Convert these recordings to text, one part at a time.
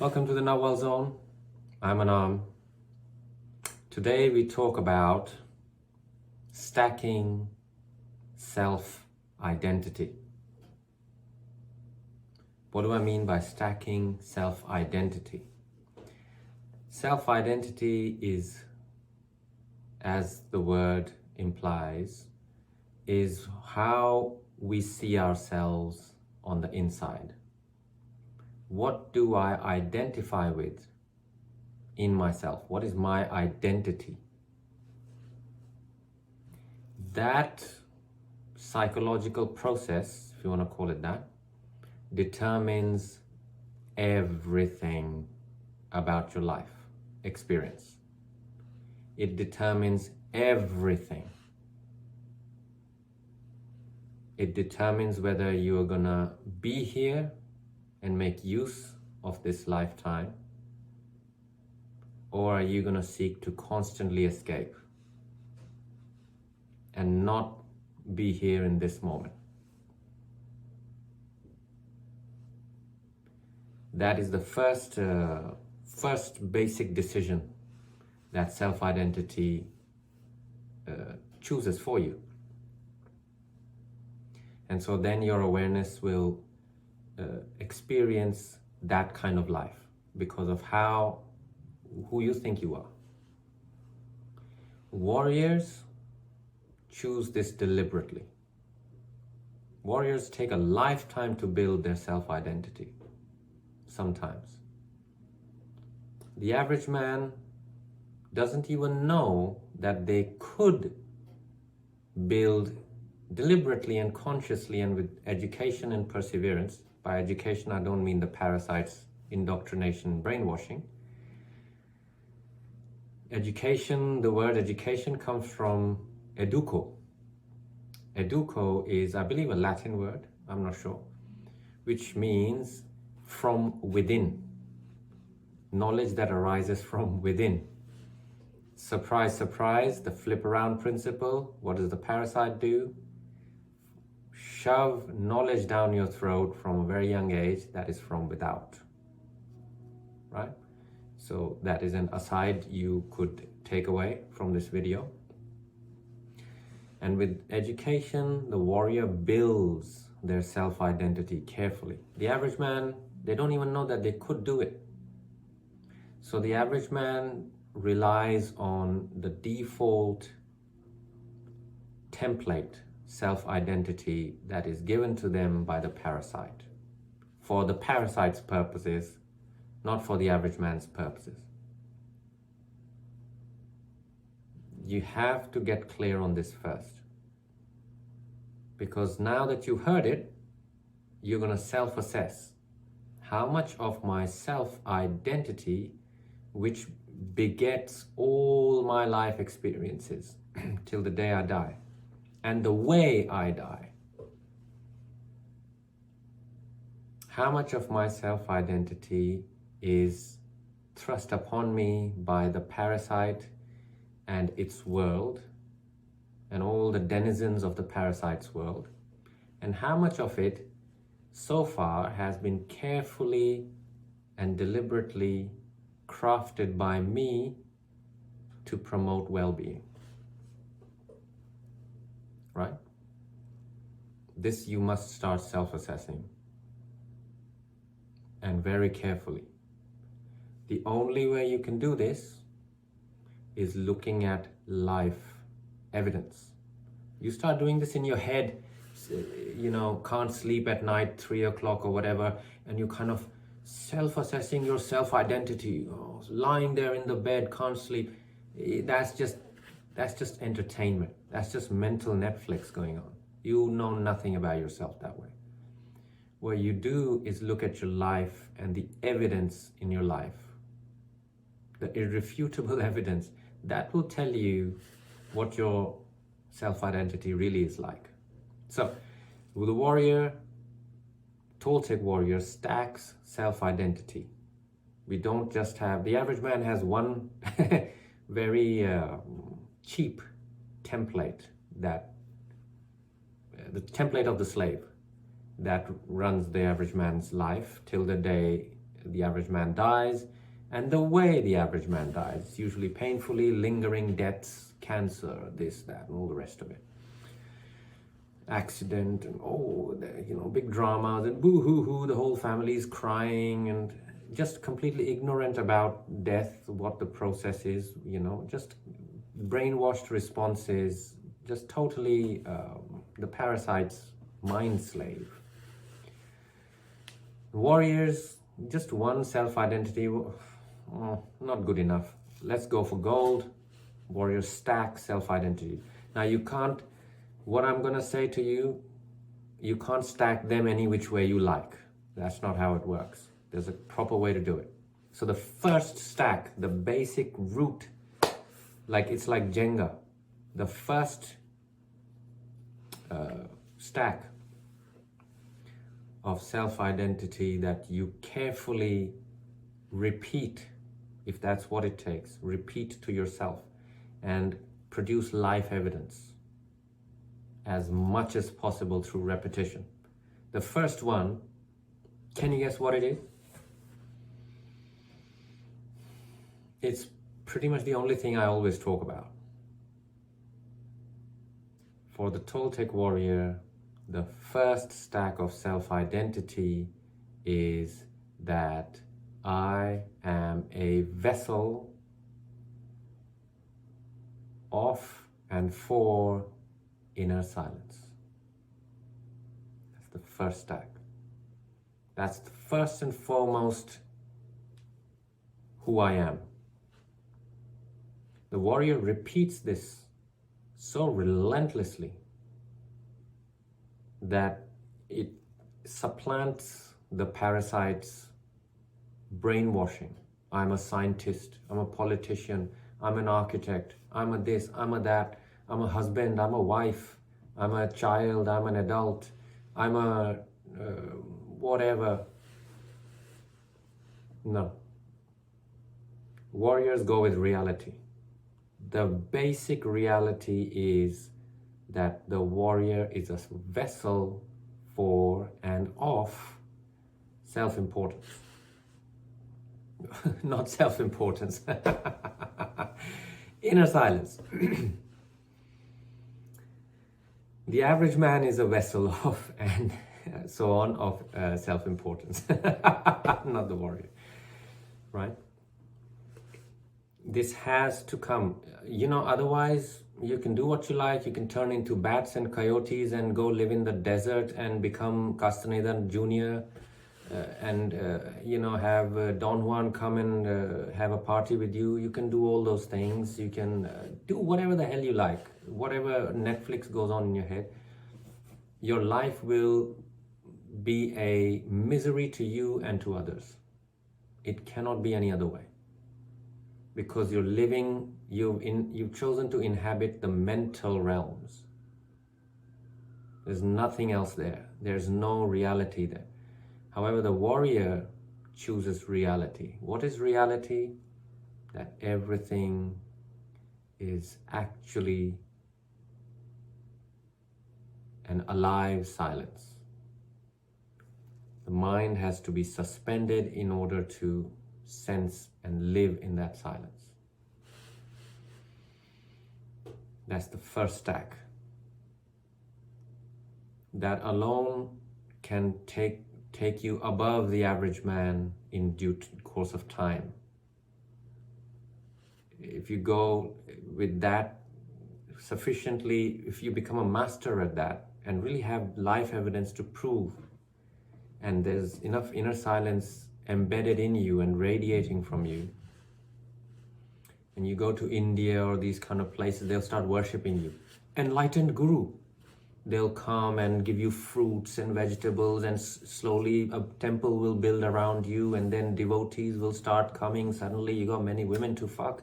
Welcome to the Nagual Zone. I'm Anaam. Today we talk about stacking self-identity. What do I mean by stacking self-identity? Self-identity is, as the word implies, is how we see ourselves on the inside. What do I identify with in myself? What is my identity? That psychological process, if you want to call it that, determines everything about your life experience. It determines everything. It determines whether you are gonna be here and make use of this lifetime, or are you gonna seek to constantly escape and not be here in this moment? That is the first basic decision that self-identity chooses for you. And so then your awareness will experience that kind of life because of who you think you are. Warriors choose this deliberately. Warriors take a lifetime to build their self-identity, sometimes. The average man doesn't even know that they could build deliberately and consciously and with education and perseverance. By education, I don't mean the parasites, indoctrination, brainwashing. Education, the word education comes from educo. Educo is, I believe, a Latin word, I'm not sure, which means from within. Knowledge that arises from within. Surprise, surprise, the flip around principle. What does the parasite do? Shove knowledge down your throat from a very young age that is from without, right? So that is an aside you could take away from this video. And with education, the warrior builds their self-identity carefully. The average man, they don't even know that they could do it. So the average man relies on the default template self-identity that is given to them by the parasite, for the parasite's purposes, not for the average man's purposes. You have to get clear on this first, because now that you heard it, you're going to self-assess how much of my self-identity, which begets all my life experiences till the day I die, and the way I die. How much of my self-identity is thrust upon me by the parasite and its world, and all the denizens of the parasite's world, and how much of it so far has been carefully and deliberately crafted by me to promote well-being. Right? This you must start self-assessing, and very carefully. The only way you can do this is looking at life evidence. You start doing this in your head, can't sleep at night, 3 o'clock or whatever, and you kind of self-assessing your self-identity, lying there in the bed, can't sleep. That's just entertainment. That's just mental Netflix going on. You know nothing about yourself that way. What you do is look at your life and the evidence in your life, the irrefutable evidence that will tell you what your self-identity really is like. So, with the warrior, Toltec warrior stacks self-identity. We don't just have, the average man has one very cheap template, that the template of the slave that runs the average man's life till the day the average man dies and the way the average man dies. It's usually painfully, lingering deaths, cancer, this, that, and all the rest of it. Accident, and big dramas, and boo-hoo-hoo, the whole family is crying, and just completely ignorant about death, what the process is, just brainwashed responses, just totally the parasite's mind slave. Warriors, just one self-identity, not good enough. Let's go for gold. Warriors stack self-identity. Now what I'm going to say to you, you can't stack them any which way you like. That's not how it works. There's a proper way to do it. So the first stack, the basic root, it's like Jenga. The first stack of self-identity that you carefully repeat, if that's what it takes, repeat to yourself and produce life evidence as much as possible through repetition. The first one, can you guess what it is? It's pretty much the only thing I always talk about. For the Toltec warrior, the first stack of self-identity is that I am a vessel of and for inner silence. That's the first stack. That's the first and foremost who I am. The warrior repeats this so relentlessly that it supplants the parasite's brainwashing. I'm a scientist, I'm a politician, I'm an architect, I'm a this, I'm a that, I'm a husband, I'm a wife, I'm a child, I'm an adult, I'm a whatever. No. Warriors go with reality. The basic reality is that the warrior is a vessel for and of self-importance. Not self-importance. Inner silence. The average man is a vessel of and so on of self-importance. Not the warrior. Right? This has to come. Otherwise you can do what you like. You can turn into bats and coyotes and go live in the desert and become Castaneda Jr. Have Don Juan come and have a party with you. You can do all those things. You can do whatever the hell you like. Whatever Netflix goes on in your head. Your life will be a misery to you and to others. It cannot be any other way. Because you're living, you've chosen to inhabit the mental realms. There's nothing else there. There's no reality there. However, the warrior chooses reality. What is reality? That everything is actually an alive silence. The mind has to be suspended in order to sense and live in that silence. That's the first stack. That alone can take you above the average man in due course of time. If you go with that sufficiently, if you become a master at that and really have life evidence to prove, and there's enough inner silence embedded in you and radiating from you, and you go to India or these kind of places, they'll start worshipping you. Enlightened guru. They'll come and give you fruits and vegetables, and slowly a temple will build around you, and then devotees will start coming. Suddenly you got many women to fuck,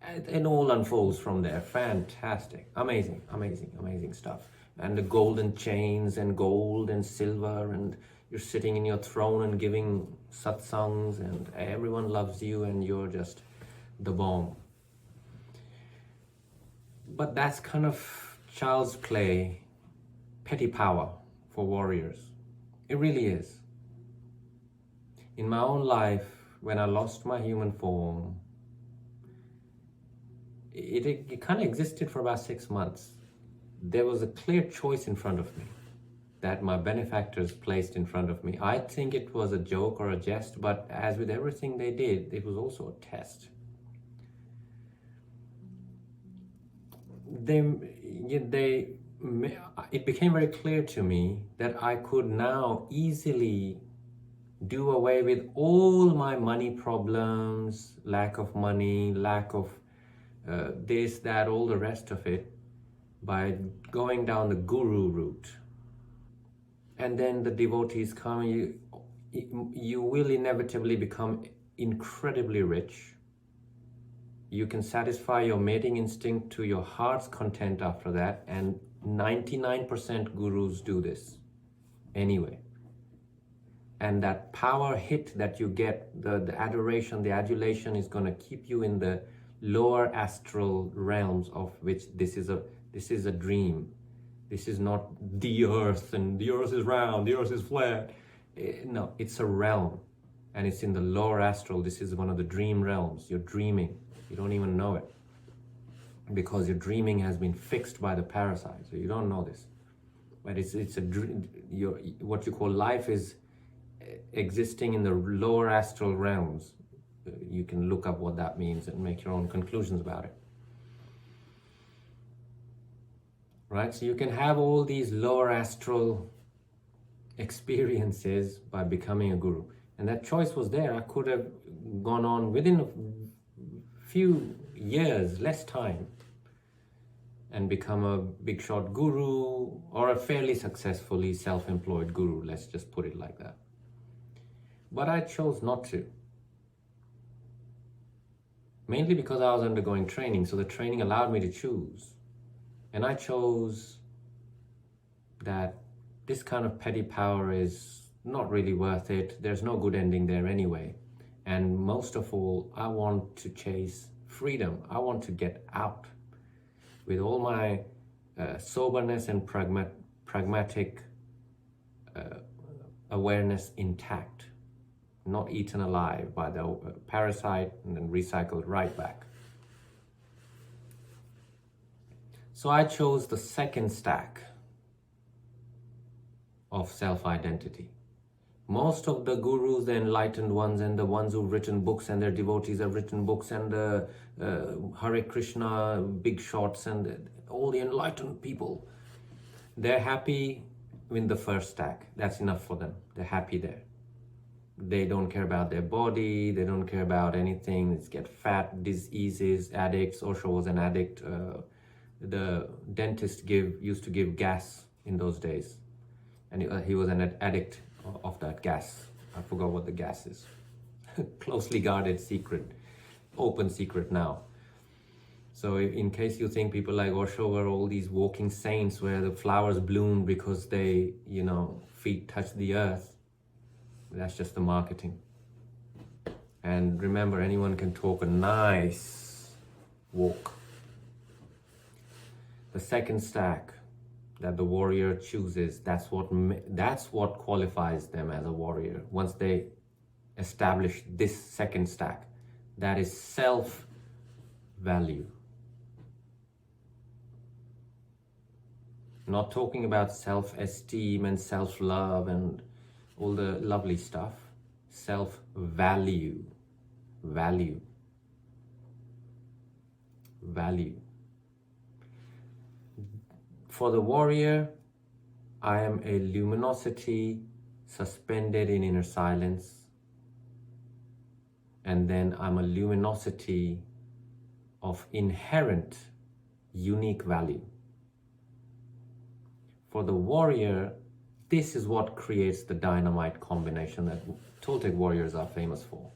and it all unfolds from there. Fantastic. Amazing, amazing, amazing stuff. And the golden chains and gold and silver, and you're sitting in your throne and giving satsangs, and everyone loves you, and you're just the bomb. But that's kind of child's play, petty power for warriors. It really is. In my own life, when I lost my human form, it kind of existed for about 6 months. There was a clear choice in front of me that my benefactors placed in front of me. I think it was a joke or a jest, but as with everything they did, it was also a test. It became very clear to me that I could now easily do away with all my money problems, lack of money, lack of this, that, all the rest of it, by going down the guru route. And then the devotees come, you will inevitably become incredibly rich. You can satisfy your mating instinct to your heart's content after that, and 99% gurus do this anyway. And that power hit that you get, the adoration, the adulation, is going to keep you in the lower astral realms, of which this is a dream. This is not the earth, and the earth is round, the earth is flat. No, it's a realm, and it's in the lower astral. This is one of the dream realms. You're dreaming. You don't even know it, because your dreaming has been fixed by the parasite, so you don't know this. But it's a dream. What you call life is existing in the lower astral realms. You can look up what that means and make your own conclusions about it. Right? So you can have all these lower astral experiences by becoming a guru. And that choice was there. I could have gone on within a few years, less time, and become a big shot guru, or a fairly successfully self-employed guru, let's just put it like that. But I chose not to. Mainly because I was undergoing training, so the training allowed me to choose. And I chose that this kind of petty power is not really worth it. There's no good ending there anyway. And most of all, I want to chase freedom. I want to get out with all my soberness and pragmatic awareness intact, not eaten alive by the parasite and then recycled right back. So I chose the second stack of self-identity. Most of the gurus, the enlightened ones, and the ones who've written books, and their devotees have written books, and the Hare Krishna big shots, and all the enlightened people, they're happy with the first stack. That's enough for them. They're happy there. They don't care about their body. They don't care about anything. It's get fat, diseases, addicts. Osho was an addict. The dentist used to give gas in those days, and he was an addict of that gas. I forgot what the gas is. Closely guarded secret, open secret now. So in case you think people like Osho were all these walking saints where the flowers bloomed because they, feet touched the earth, that's just the marketing. And remember, anyone can talk a nice walk. The second stack that the warrior chooses, that's what qualifies them as a warrior. Once they establish this second stack, that is self-value. Not talking about self-esteem and self-love and all the lovely stuff. Self-value. Value. For the warrior, I am a luminosity suspended in inner silence, and then I'm a luminosity of inherent unique value. For the warrior, this is what creates the dynamite combination that Toltec warriors are famous for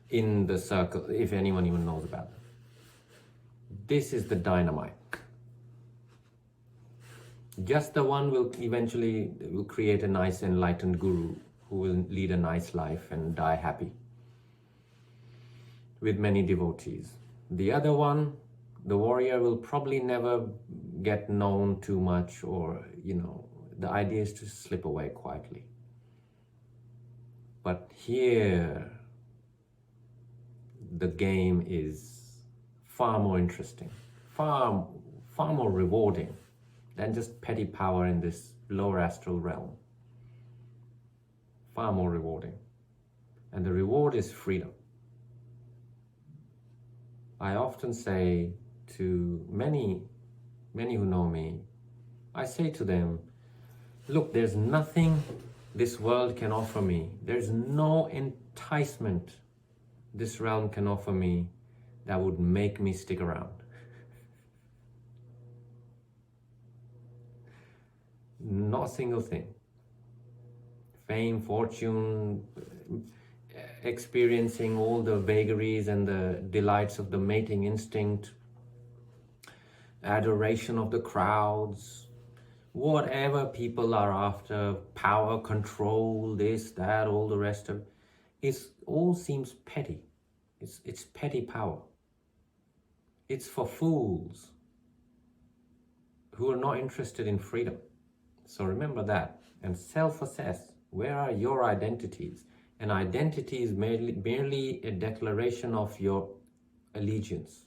in the circle, if anyone even knows about it. This is the dynamite. Just the one will eventually create a nice enlightened guru who will lead a nice life and die happy with many devotees. The other one, the warrior, will probably never get known too much, or the idea is to slip away quietly. But here, the game is far more interesting, far more rewarding than just petty power in this lower astral realm. Far more rewarding. And the reward is freedom. I often say to many who know me, I say to them, look, there's nothing this world can offer me. There's no enticement this realm can offer me that would make me stick around. Not a single thing. Fame, fortune, experiencing all the vagaries and the delights of the mating instinct, adoration of the crowds, whatever people are after, power, control, this, that, all the rest of it, all seems petty. It's petty power. It's for fools who are not interested in freedom. So remember that and self-assess. Where are your identities? An identity is merely a declaration of your allegiance.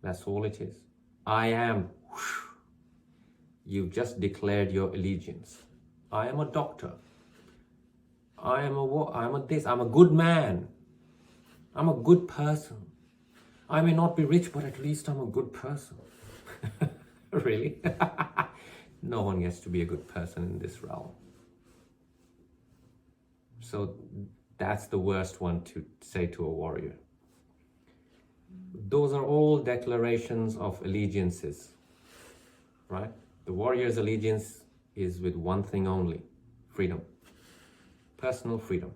That's all it is. I am. You've just declared your allegiance. I am a doctor. I'm a good man. I'm a good person. I may not be rich, but at least I'm a good person. Really? No one gets to be a good person in this realm. So that's the worst one to say to a warrior. Those are all declarations of allegiances, right? The warrior's allegiance is with one thing only: freedom. Personal freedom.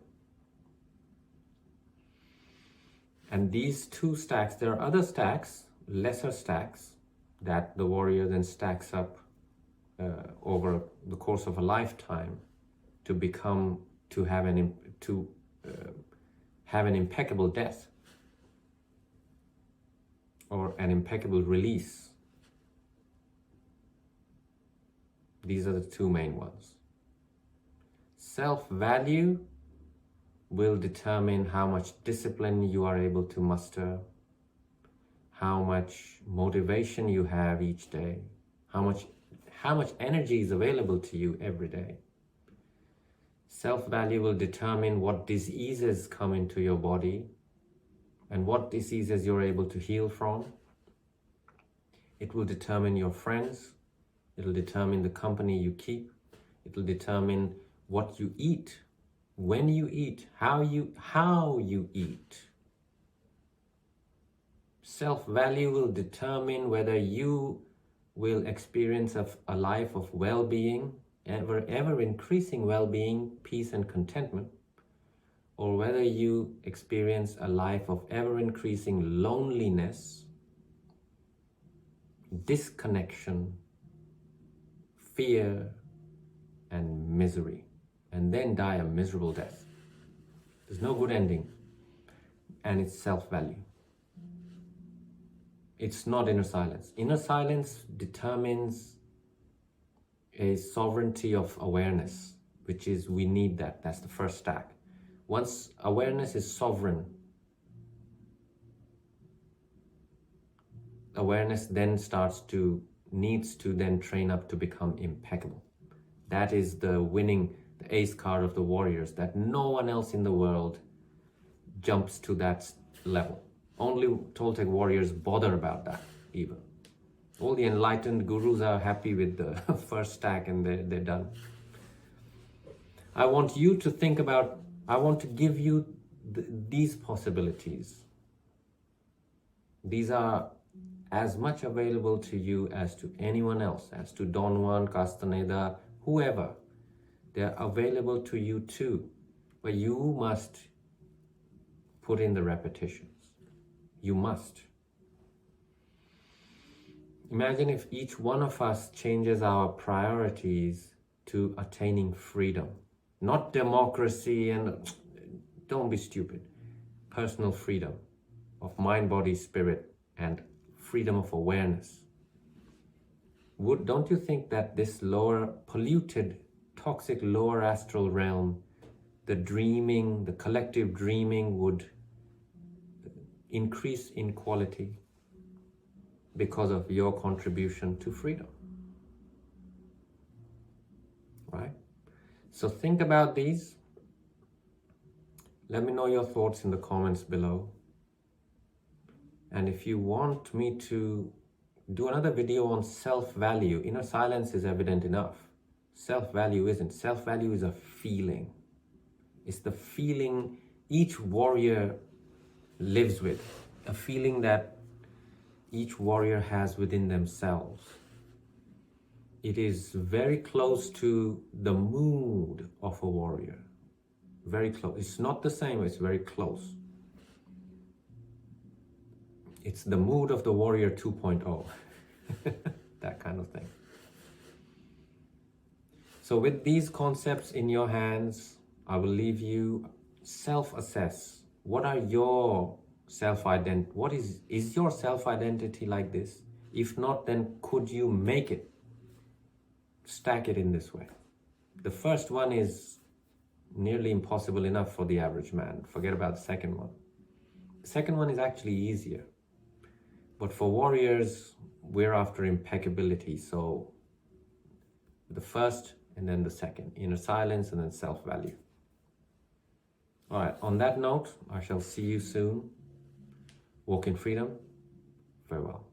And these two stacks, there are other stacks, lesser stacks, that the warrior then stacks up over the course of a lifetime to have an impeccable death or an impeccable release. These are the two main ones. Self-value will determine how much discipline you are able to muster, how much motivation you have each day, how much energy is available to you every day. Self-value will determine what diseases come into your body and what diseases you're able to heal from. It will determine your friends. It will determine the company you keep. It will determine what you eat, when you eat, how you eat. Self-value will determine whether you will experience a life of well-being, ever increasing well-being, peace and contentment, or whether you experience a life of ever increasing loneliness, disconnection, fear and misery, and then die a miserable death. There's no good ending, and it's self-value. It's not inner silence. Inner silence determines a sovereignty of awareness, which is, we need that. That's the first stack. Once awareness is sovereign, awareness then needs to then train up to become impeccable. That is the ace card of the warriors, that no one else in the world jumps to that level. Only Toltec warriors bother about that even. All the enlightened gurus are happy with the first stack and they're done. I want you to think about, I want to give you these possibilities. These are as much available to you as to anyone else, as to Don Juan, Castaneda, whoever. They're available to you too, but you must put in the repetitions. You must. Imagine if each one of us changes our priorities to attaining freedom. Not democracy and, don't be stupid. Personal freedom of mind, body, spirit, and freedom of awareness. Don't you think that this lower polluted toxic lower astral realm, the dreaming, the collective dreaming would increase in quality because of your contribution to freedom. Right? So think about these. Let me know your thoughts in the comments below. And if you want me to do another video on self-value, inner silence is evident enough. Self-value isn't. Self-value is a feeling. It's the feeling each warrior lives with, a feeling that each warrior has within themselves. It is very close to the mood of a warrior. Very close. It's not the same, it's very close. It's the mood of the warrior 2.0. That kind of thing. So with these concepts in your hands, I will leave you self-assess. What are your self-identity? What is your self-identity like this? If not, then could you make it? Stack it in this way. The first one is nearly impossible enough for the average man. Forget about the second one. The second one is actually easier. But for warriors, we're after impeccability. So the first and then the second. Inner silence and then self-value. All right, on that note, I shall see you soon. Walk in freedom. Farewell.